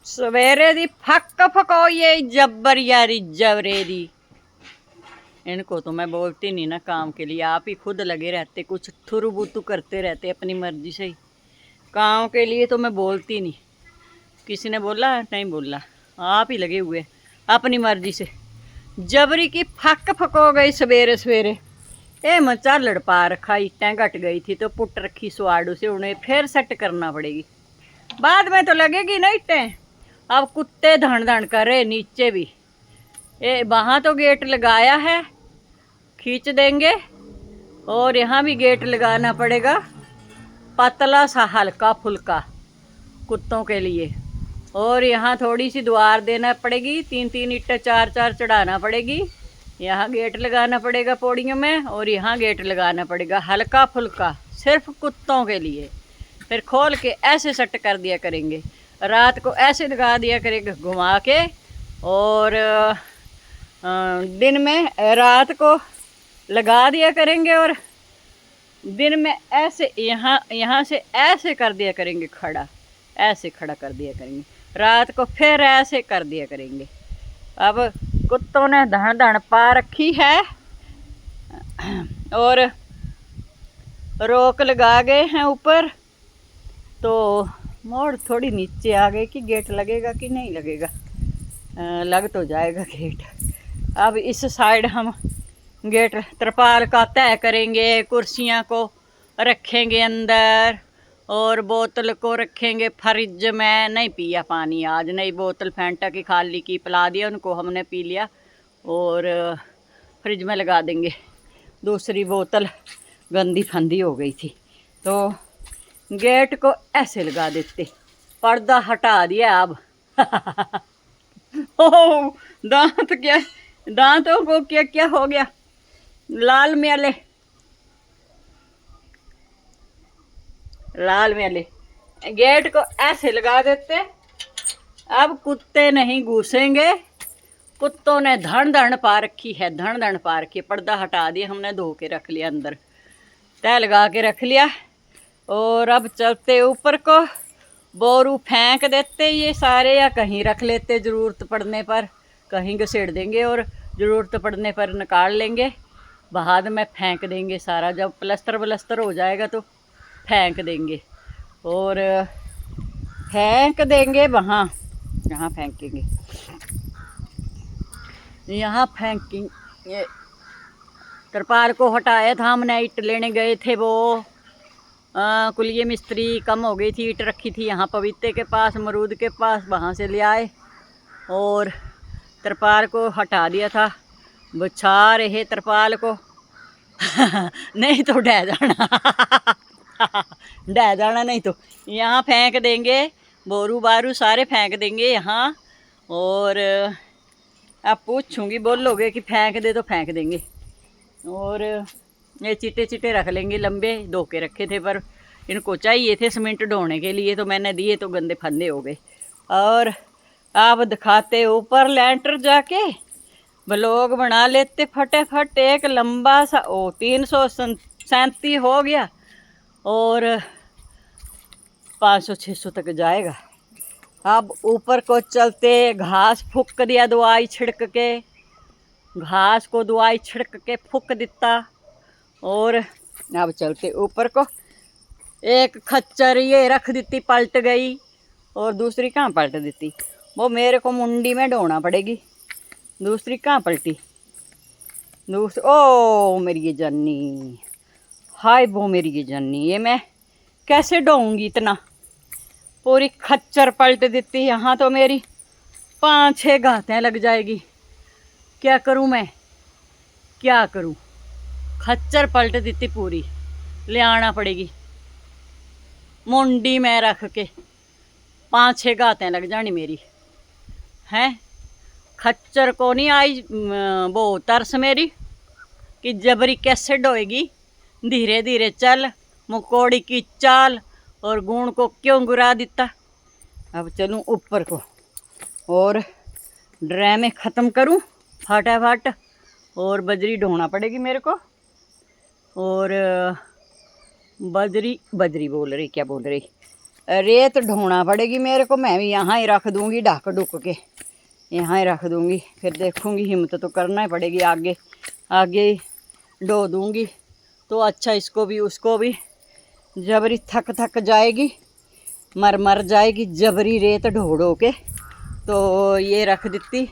सवेरे दी फक फकोइए जब्बर यारी जबरे दी। इनको तो मैं बोलती नहीं ना काम के लिए, आप ही खुद लगे रहते, कुछ थुरु बुतु करते रहते अपनी मर्जी से ही। काम के लिए तो मैं बोलती नहीं। किसी ने बोला नहीं बोला, आप ही लगे हुए अपनी मर्जी से। जबरी की फक फको गई सवेरे सवेरे। ए मचा लड़पा रखा, ईटें घट गई थी तो पुट रखी स्वाड़ू से, उन्हें फिर सेट करना पड़ेगी। बाद में तो लगेगी ना ईटें। अब कुत्ते धन धन कर रहे नीचे भी। ये वहाँ तो गेट लगाया है, खींच देंगे। और यहाँ भी गेट लगाना पड़ेगा, पतला सा हल्का फुल्का कुत्तों के लिए। और यहाँ थोड़ी सी द्वार देना पड़ेगी, 3-3 ईंटें 4-4 चढ़ाना पड़ेगी। यहाँ गेट लगाना पड़ेगा पौड़ियों में, और यहाँ गेट लगाना पड़ेगा हल्का फुल्का सिर्फ कुत्तों के लिए। फिर खोल के ऐसे सेट कर दिया करेंगे, रात को ऐसे लगा दिया करेंगे घुमा के। और दिन में रात को लगा दिया करेंगे, और दिन में ऐसे यहाँ से ऐसे कर दिया करेंगे खड़ा, ऐसे खड़ा कर दिया करेंगे। रात को फिर ऐसे कर दिया करेंगे। अब कुत्तों ने धन धन पा रखी है, और रोक लगा गए हैं ऊपर। तो मोड़ थोड़ी नीचे आ गई कि गेट लगेगा कि नहीं लगेगा। लग तो जाएगा गेट। अब इस साइड हम गेट त्रिपाल का तय करेंगे, कुर्सियाँ को रखेंगे अंदर, और बोतल को रखेंगे फ्रिज में। नहीं पिया पानी आज, नई बोतल फैंटा की खाली की पिला दिया उनको, हमने पी लिया। और फ्रिज में लगा देंगे। दूसरी बोतल गंदी फंदी हो गई थी, तो गेट को ऐसे लगा देते। पर्दा हटा दिया अब। ओह दांत क्या, दांतों को क्या क्या हो गया, लाल म्याले लाल म्याले। गेट को ऐसे लगा देते। अब कुत्ते नहीं घुसेंगे। कुत्तों ने धन धन पा रखी है, धन धन पा रखी। पर्दा हटा दिया हमने, धो के रख लिया अंदर, तय लगा के रख लिया। और अब चलते ऊपर को, बोरू फेंक देते ये सारे, या कहीं रख लेते, ज़रूरत पड़ने पर कहीं घसेड़ देंगे, और ज़रूरत पड़ने पर निकाल लेंगे। बाद में फेंक देंगे सारा, जब प्लस्तर व्लस्तर हो जाएगा तो फेंक देंगे। और फेंक देंगे वहाँ, यहाँ फेंकेंगे, यहाँ फेंकेंगे। त्रिपाल को हटाया था हमने, ईंट लेने गए थे वो। कुलिये मिस्त्री कम हो गई थी, ईंट रखी थी यहाँ पपीते के पास, अमरूद के पास, वहाँ से ले आए और त्रिपाल को हटा दिया था। बिछा रहे त्रिपाल को। नहीं तो ढह जाना। ढह जाना नहीं तो यहाँ फेंक देंगे, बोरू बारू सारे फेंक देंगे यहाँ। और अब पूछूंगी, बोलोगे कि फेंक दे तो फेंक देंगे। और ये चिट्टे चिट्टे रख लेंगे, लंबे धो के रखे थे, पर इनको चाहिए थे सीमेंट ढोने के लिए, तो मैंने दिए तो गंदे फंदे हो गए। और आप दिखाते ऊपर लेंटर जाके ब्लॉग बना लेते फटाफट। एक लंबा सा 337 हो गया, और 500-600 तक जाएगा। अब ऊपर को चलते, घास फूक दिया दवाई छिड़क के, घास को दवाई छिड़क के फूक दिता। और अब चलते ऊपर को, एक खच्चर ये रख दी पलट गई, और दूसरी कहाँ पलट देती, वो मेरे को मुंडी में ढोना पड़ेगी। दूसरी कहाँ पलटी, दूसरी, ओ मेरी ये जन्नी, हाय वो मेरी ये जन्नी, ये मैं कैसे ढोऊंगी इतना। पूरी खच्चर पलट देती, यहाँ तो मेरी 5-6 गांठें लग जाएगी। क्या करूँ मैं, क्या करूँ। खच्चर पलट देती पूरी, ले आना पड़ेगी मुंडी में रख के, 5-6 गांठें लग जानी मेरी हैं। खच्चर को नहीं आई वो तरस मेरी कि जबरी कैसे ढोएगी। धीरे धीरे चल, मुकोड़ी की चाल, और गुण को क्यों गुरा दिता। अब चलूँ ऊपर को, और ड्रामे ख़त्म करूँ फटाफट, और बजरी ढोना पड़ेगी मेरे को। और बजरी बोल रही, क्या बोल रही, रेत ढोना पड़ेगी मेरे को। मैं भी यहाँ ही रख दूँगी ढक ढुक के, यहाँ ही रख दूँगी। फिर देखूँगी, हिम्मत तो करना ही पड़ेगी, आगे आगे ही ढो दूँगी तो अच्छा। इसको भी उसको भी जबरी थक जाएगी, मर जाएगी जबरी रेत ढो ढो के। तो ये रख देती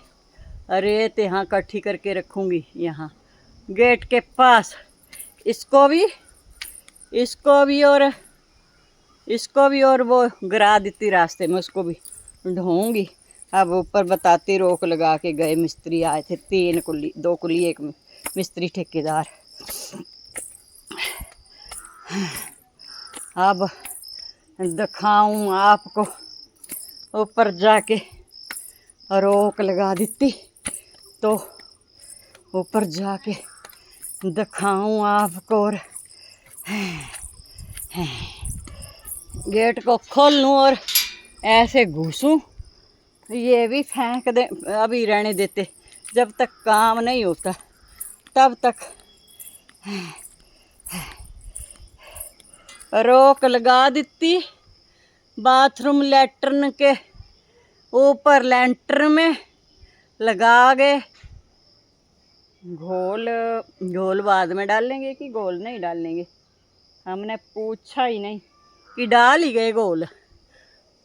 रेत यहाँ इकट्ठी करके रखूँगी यहाँ गेट के पास। इसको भी और वो गिरा देती रास्ते में, उसको भी ढोऊंगी। अब ऊपर बताती रोक लगा के गए मिस्त्री आए थे, 3 कुल्ली 2 कुल्ली 1 मिस्त्री ठेकेदार। अब दिखाऊं आपको, ऊपर जाके रोक लगा देती तो ऊपर जाके दिखाऊं आपको और गेट को खोल लूँ और ऐसे घुसूं। ये भी फेंक दे, अभी रहने देते, जब तक काम नहीं होता तब तक रोक लगा देती। बाथरूम लैट्रिन के ऊपर लेंटर में लगा गए। घोल बाद में डालेंगे कि घोल नहीं डालेंगे, हमने पूछा ही नहीं कि डाल ही गए घोल,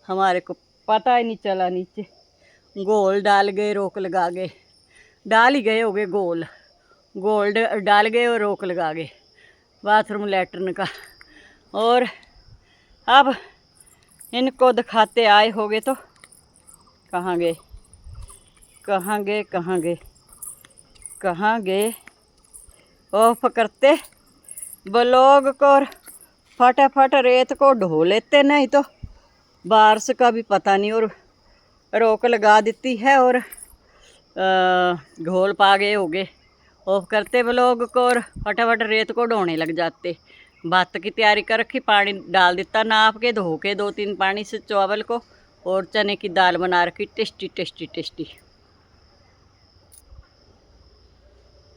हमारे को पता ही नहीं चला। नीचे घोल डाल गए, रोक लगा गए, डाल ही गए हो गए घोल डाल गए और रोक लगा गए बाथरूम लैट्रिन का। और अब इनको दिखाते आए होगे तो कहाँ गए ऑफ करते ब्लॉग को और फटाफट रेत को ढो लेते, नहीं तो बारिश का भी पता नहीं। और रोक लगा देती है और घोल पा गए हो गए। ऑफ करते ब्लॉग को और फटाफट रेत को ढोने लग जाते। भात की तैयारी कर रखी, पानी डाल देता नाप के, धो के 2-3 पानी से चावल को, और चने की दाल बना रखी टेस्टी टेस्टी टेस्टी।